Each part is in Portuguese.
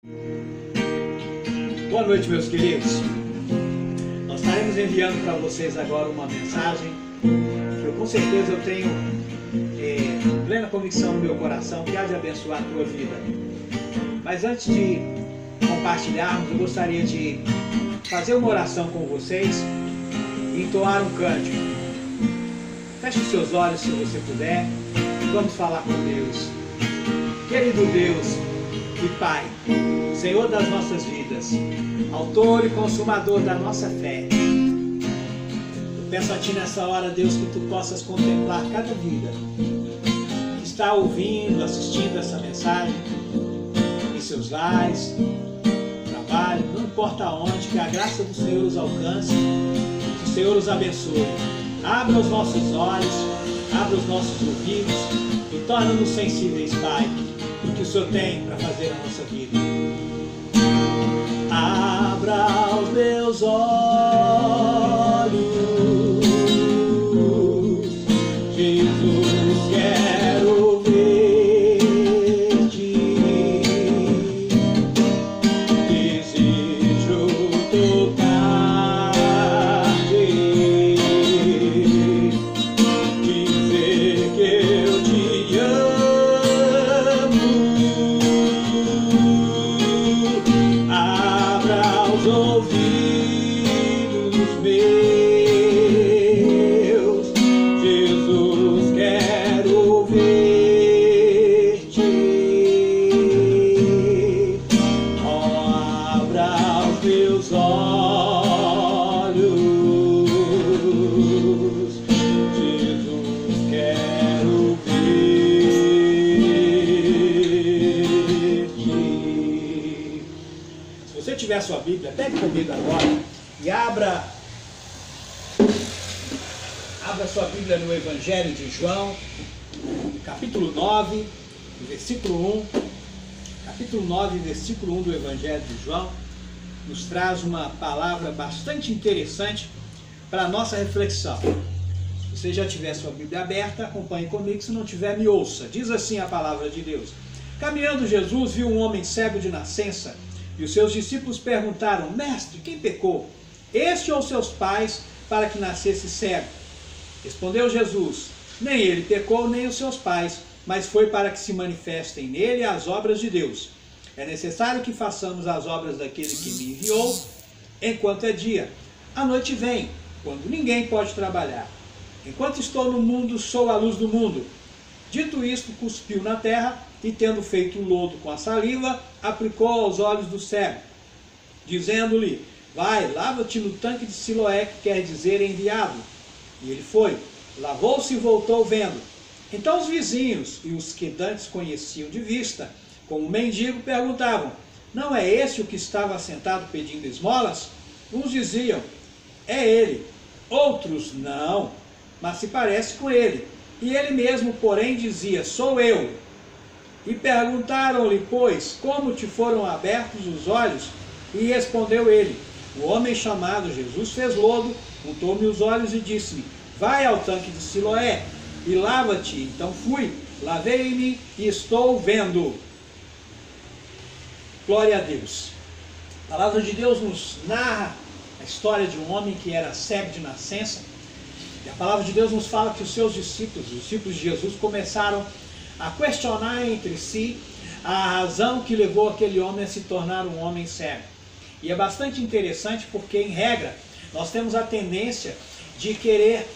Boa noite, meus queridos. Nós estaremos enviando para vocês agora uma mensagem que eu com certeza eu tenho plena convicção no meu coração que há de abençoar a tua vida. Mas antes de compartilharmos, eu gostaria de fazer uma oração com vocês e entoar um cântico. Feche os seus olhos se você puder. Vamos falar com Deus. Querido Deus e Pai, Senhor das nossas vidas, autor e consumador da nossa fé, eu peço a Ti nessa hora, Deus, que Tu possas contemplar cada vida que está ouvindo, assistindo essa mensagem, em seus lares, no trabalho, não importa onde, que a graça do Senhor os alcance, que o Senhor os abençoe. Abra os nossos olhos, abra os nossos ouvidos e torna-nos sensíveis, Pai, o que o Senhor tem para fazer na nossa vida. Abra os meus olhos, Jesus, quero ver-te, desejo tocar-te, dizer que eu te amo. Abra os ouvidos meus, Jesus, quero ver-te. Oh, abra os meus olhos, Jesus, quero ver-te. Se você tiver a sua Bíblia, pegue comigo agora e abra sua Bíblia no Evangelho de João, capítulo 9, versículo 1. Capítulo 9, versículo 1 do Evangelho de João nos traz uma palavra bastante interessante para a nossa reflexão. Se você já tiver sua Bíblia aberta, acompanhe comigo, se não tiver, me ouça. Diz assim a palavra de Deus: Caminhando Jesus viu um homem cego de nascença, e os seus discípulos perguntaram: Mestre, quem pecou, este ou seus pais, para que nascesse cego? Respondeu Jesus: Nem ele pecou, nem os seus pais, mas foi para que se manifestem nele as obras de Deus. É necessário que façamos as obras daquele que me enviou, enquanto é dia. A noite vem, quando ninguém pode trabalhar. Enquanto estou no mundo, sou a luz do mundo. Dito isto, cuspiu na terra, e tendo feito o lodo com a saliva, aplicou aos olhos do cego, dizendo-lhe: Vai, lava-te no tanque de Siloé, que quer dizer enviado. E ele foi, lavou-se e voltou vendo. Então os vizinhos e os que dantes conheciam de vista, como mendigo, perguntavam: Não é esse o que estava sentado pedindo esmolas? Uns diziam: É ele. Outros: Não, mas se parece com ele. E ele mesmo, porém, dizia: Sou eu. E perguntaram-lhe, pois, como te foram abertos os olhos? E respondeu ele: O homem chamado Jesus fez lodo, untou-me os olhos e disse-me: Vai ao tanque de Siloé e lava-te. Então fui, lavei-me e estou vendo. Glória a Deus. A palavra de Deus nos narra a história de um homem que era cego de nascença. E a palavra de Deus nos fala que os seus discípulos, os discípulos de Jesus, começaram a questionar entre si a razão que levou aquele homem a se tornar um homem cego. E é bastante interessante porque, em regra, nós temos a tendência de querer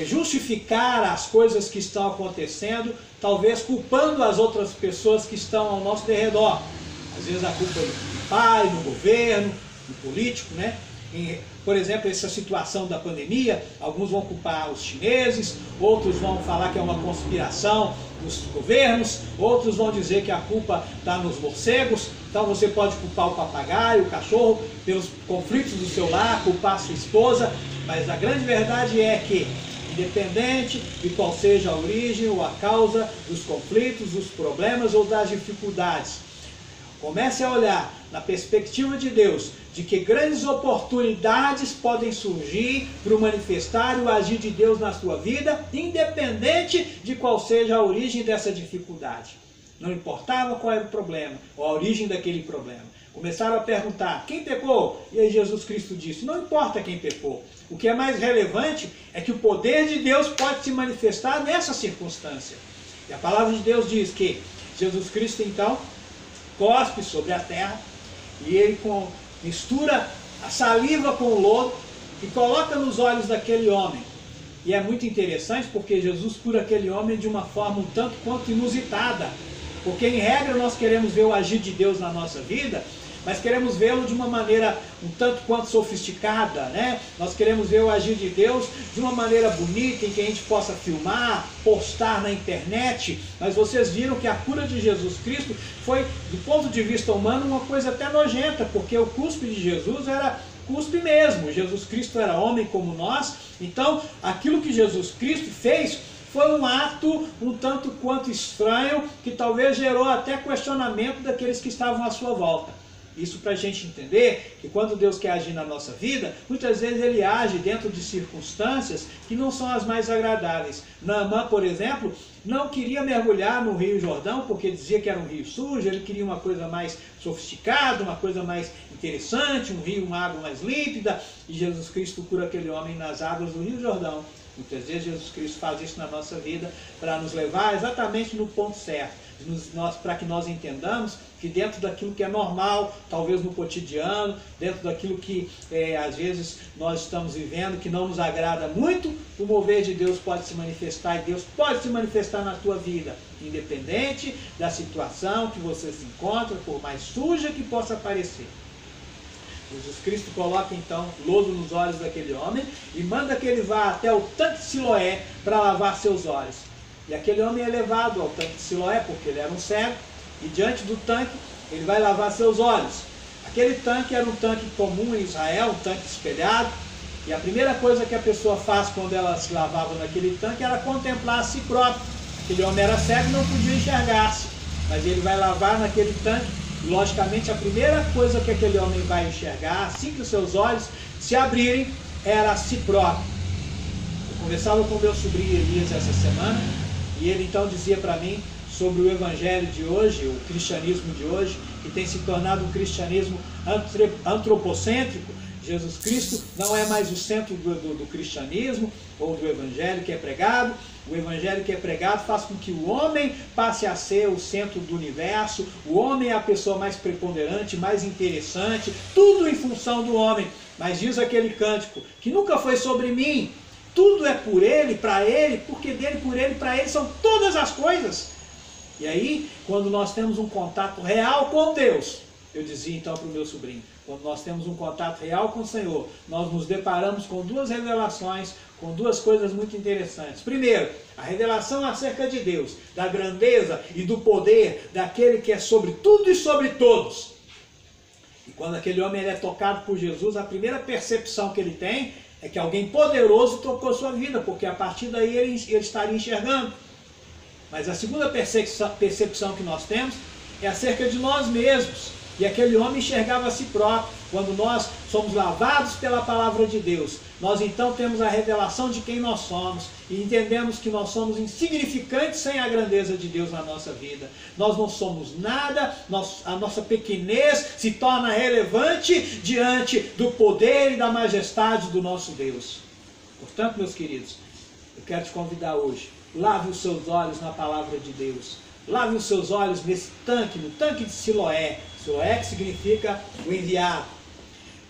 justificar as coisas que estão acontecendo, talvez culpando as outras pessoas que estão ao nosso derredor. Às vezes a culpa é do pai, do governo, do político, né? Por exemplo, essa situação da pandemia, alguns vão culpar os chineses, outros vão falar que é uma conspiração dos governos, outros vão dizer que a culpa está nos morcegos. Então você pode culpar o papagaio, o cachorro, pelos conflitos do seu lar, culpar a sua esposa, mas a grande verdade é que, independente de qual seja a origem ou a causa dos conflitos, dos problemas ou das dificuldades, comece a olhar na perspectiva de Deus, de que grandes oportunidades podem surgir para o manifestar e o agir de Deus na sua vida, independente de qual seja a origem dessa dificuldade. Não importava qual era o problema, ou a origem daquele problema. Começaram a perguntar, quem pecou? E aí Jesus Cristo disse, não importa quem pecou. O que é mais relevante é que o poder de Deus pode se manifestar nessa circunstância. E a palavra de Deus diz que Jesus Cristo então cospe sobre a terra e ele mistura a saliva com o lodo e coloca nos olhos daquele homem. E é muito interessante porque Jesus cura aquele homem de uma forma um tanto quanto inusitada. Porque em regra nós queremos ver o agir de Deus na nossa vida, mas queremos vê-lo de uma maneira um tanto quanto sofisticada, né? Nós queremos ver o agir de Deus de uma maneira bonita, em que a gente possa filmar, postar na internet, mas vocês viram que a cura de Jesus Cristo foi, do ponto de vista humano, uma coisa até nojenta, porque o cuspe de Jesus era cuspe mesmo. Jesus Cristo era homem como nós, então aquilo que Jesus Cristo fez foi um ato um tanto quanto estranho, que talvez gerou até questionamento daqueles que estavam à sua volta. Isso para a gente entender que quando Deus quer agir na nossa vida, muitas vezes Ele age dentro de circunstâncias que não são as mais agradáveis. Naamã, por exemplo, não queria mergulhar no Rio Jordão porque dizia que era um rio sujo, ele queria uma coisa mais sofisticada, uma coisa mais interessante, um rio, uma água mais límpida, e Jesus Cristo cura aquele homem nas águas do Rio Jordão. Muitas vezes Jesus Cristo faz isso na nossa vida para nos levar exatamente no ponto certo, para que nós entendamos que dentro daquilo que é normal, talvez no cotidiano, dentro daquilo que às vezes nós estamos vivendo, que não nos agrada muito, o mover de Deus pode se manifestar, e Deus pode se manifestar na tua vida, independente da situação que você se encontra, por mais suja que possa parecer. Jesus Cristo coloca então lodo nos olhos daquele homem e manda que ele vá até o tanque de Siloé para lavar seus olhos. E aquele homem é levado ao tanque de Siloé porque ele era um cego, e diante do tanque ele vai lavar seus olhos. Aquele tanque era um tanque comum em Israel, um tanque espelhado, e a primeira coisa que a pessoa faz quando ela se lavava naquele tanque era contemplar a si próprio. Aquele homem era cego e não podia enxergar-se, mas ele vai lavar naquele tanque. Logicamente, a primeira coisa que aquele homem vai enxergar, assim que os seus olhos se abrirem, era a si próprio. Eu conversava com meu sobrinho Elias essa semana, e ele então dizia para mim sobre o evangelho de hoje, o cristianismo de hoje, que tem se tornado um cristianismo antropocêntrico. Jesus Cristo não é mais o centro do cristianismo ou do evangelho que é pregado. O evangelho que é pregado faz com que o homem passe a ser o centro do universo, o homem é a pessoa mais preponderante, mais interessante, tudo em função do homem. Mas diz aquele cântico, que nunca foi sobre mim, tudo é por ele, porque dele, por ele, para ele são todas as coisas. E aí, quando nós temos um contato real com Deus, eu dizia então para o meu sobrinho, quando nós temos um contato real com o Senhor, nós nos deparamos com duas revelações, com duas coisas muito interessantes. Primeiro, a revelação acerca de Deus, da grandeza e do poder daquele que é sobre tudo e sobre todos. E quando aquele homem é tocado por Jesus, a primeira percepção que ele tem é que alguém poderoso tocou sua vida, porque a partir daí ele estaria enxergando. Mas a segunda percepção que nós temos é acerca de nós mesmos. E aquele homem enxergava a si próprio. Quando nós somos lavados pela palavra de Deus, nós então temos a revelação de quem nós somos e entendemos que nós somos insignificantes sem a grandeza de Deus na nossa vida. Nós não somos nada, a nossa pequenez se torna relevante diante do poder e da majestade do nosso Deus. Portanto, meus queridos, eu quero te convidar hoje, lave os seus olhos na palavra de Deus. Lave os seus olhos nesse tanque, no tanque de Siloé. Siloé que significa o enviado.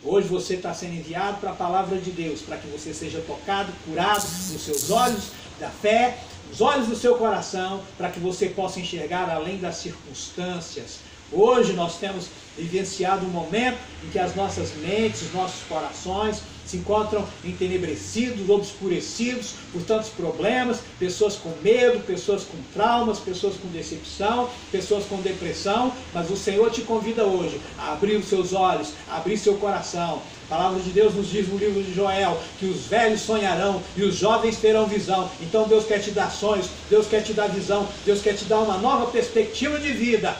Hoje você está sendo enviado para a palavra de Deus, para que você seja tocado, curado nos seus olhos da fé, nos olhos do seu coração, para que você possa enxergar além das circunstâncias. Hoje nós temos vivenciado um momento em que as nossas mentes, os nossos corações se encontram entenebrecidos, obscurecidos por tantos problemas, pessoas com medo, pessoas com traumas, pessoas com decepção, pessoas com depressão, mas o Senhor te convida hoje a abrir os seus olhos, a abrir seu coração. A palavra de Deus nos diz no livro de Joel que os velhos sonharão e os jovens terão visão. Então Deus quer te dar sonhos, Deus quer te dar visão, Deus quer te dar uma nova perspectiva de vida.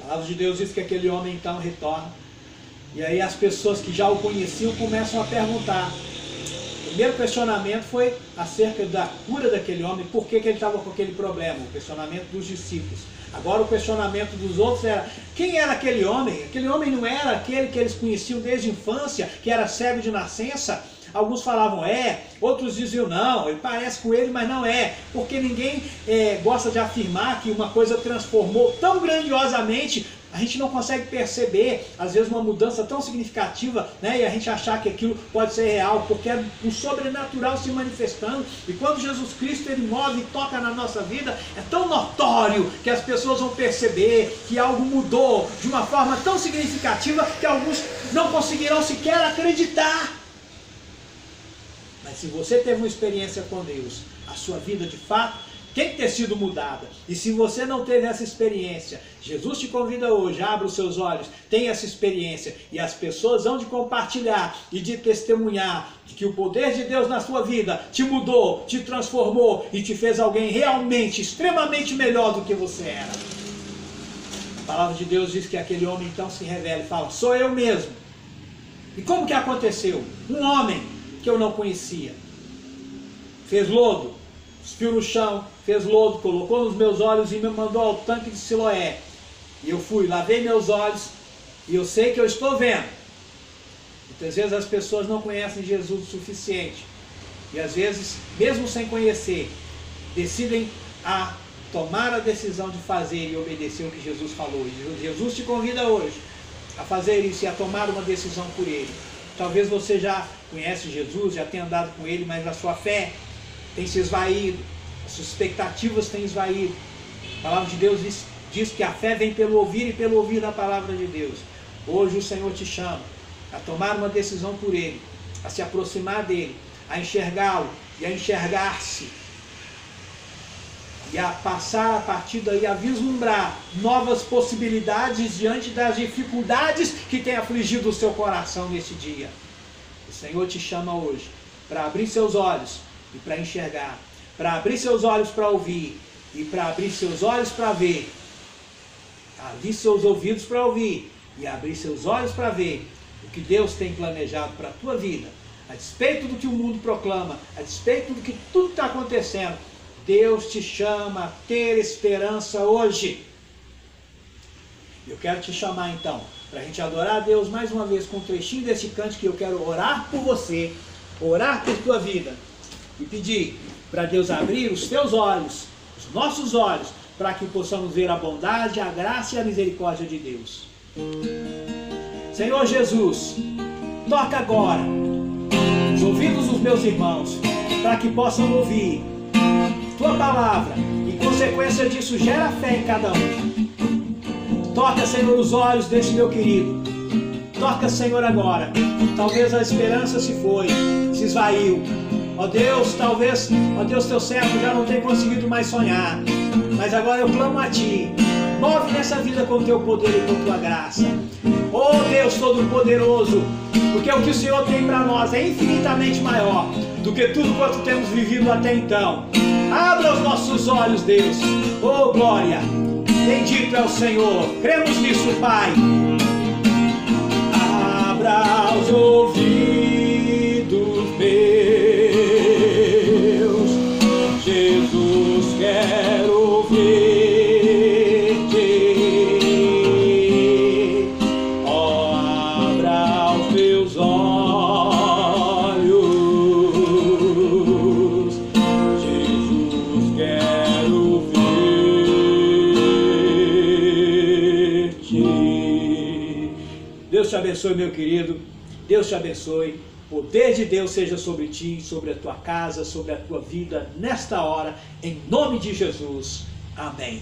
A palavra de Deus diz que aquele homem então retorna. E aí as pessoas que já o conheciam começam a perguntar: O primeiro questionamento foi acerca da cura daquele homem, por que ele estava com aquele problema, o questionamento dos discípulos. Agora o questionamento dos outros era, quem era aquele homem? Aquele homem não era aquele que eles conheciam desde a infância, que era cego de nascença? Alguns falavam outros diziam não, ele parece com ele, mas não é. Porque ninguém gosta de afirmar que uma coisa transformou tão grandiosamente. A gente não consegue perceber, às vezes, uma mudança tão significativa, né? E a gente achar que aquilo pode ser real, porque é o sobrenatural se manifestando. E quando Jesus Cristo ele move e toca na nossa vida, é tão notório que as pessoas vão perceber que algo mudou de uma forma tão significativa que alguns não conseguirão sequer acreditar. Mas se você teve uma experiência com Deus, a sua vida de fato tem que ter sido mudada. E se você não teve essa experiência, Jesus te convida hoje, abra os seus olhos, tenha essa experiência. E as pessoas vão de compartilhar e de testemunhar de que o poder de Deus na sua vida te mudou, te transformou e te fez alguém realmente, extremamente melhor do que você era. A palavra de Deus diz que aquele homem então se revela e fala, sou eu mesmo. E como que aconteceu? Um homem que eu não conhecia fez lodo, cuspiu no chão, fez lodo, colocou nos meus olhos e me mandou ao tanque de Siloé. E eu fui, lavei meus olhos e eu sei que eu estou vendo. Muitas vezes as pessoas não conhecem Jesus o suficiente. E às vezes, mesmo sem conhecer, decidem a tomar a decisão de fazer e obedecer o que Jesus falou. E Jesus te convida hoje a fazer isso e a tomar uma decisão por Ele. Talvez você já conhece Jesus, já tenha andado com Ele, mas a sua fé tem se esvaído, as suas expectativas têm esvaído. A palavra de Deus diz que a fé vem pelo ouvir e pelo ouvir da palavra de Deus. Hoje o Senhor te chama a tomar uma decisão por Ele, a se aproximar dEle, a enxergá-lo e a enxergar-se. E a passar a partir daí a vislumbrar novas possibilidades diante das dificuldades que tem afligido o seu coração nesse dia. O Senhor te chama hoje para abrir seus olhos e para enxergar, para abrir seus olhos para ouvir e para abrir seus olhos para ver, abrir seus ouvidos para ouvir e abrir seus olhos para ver o que Deus tem planejado para a tua vida. A despeito do que o mundo proclama, a despeito do que tudo está acontecendo, Deus te chama a ter esperança hoje. Eu quero te chamar então, para a gente adorar a Deus mais uma vez com um trechinho desse cântico que eu quero orar por você, orar por tua vida e pedir para Deus abrir os teus olhos, os nossos olhos, para que possamos ver a bondade, a graça e a misericórdia de Deus. Senhor Jesus, toca agora os ouvidos dos meus irmãos, para que possam ouvir tua palavra, e em consequência disso gera fé em cada um. Toca, Senhor, os olhos desse meu querido. Toca, Senhor, agora. Talvez a esperança se foi, se esvaiu. Ó Deus, talvez, ó Deus, teu servo já não tenha conseguido mais sonhar. Mas agora eu clamo a Ti. Move nessa vida com Teu poder e com Tua graça. Ó Deus Todo-Poderoso, porque o que o Senhor tem para nós é infinitamente maior do que tudo quanto temos vivido até então. Abra os nossos olhos, Deus. Oh, glória. Bendito é o Senhor. Cremos nisso, Pai. Abra os ouvidos meus. Jesus, quero ouvir-te. Oh, abra os meus olhos. Jesus, quero ouvir-te. Deus te abençoe, meu querido. Deus te abençoe. O poder de Deus seja sobre ti, sobre a tua casa, sobre a tua vida, nesta hora, em nome de Jesus. Amém.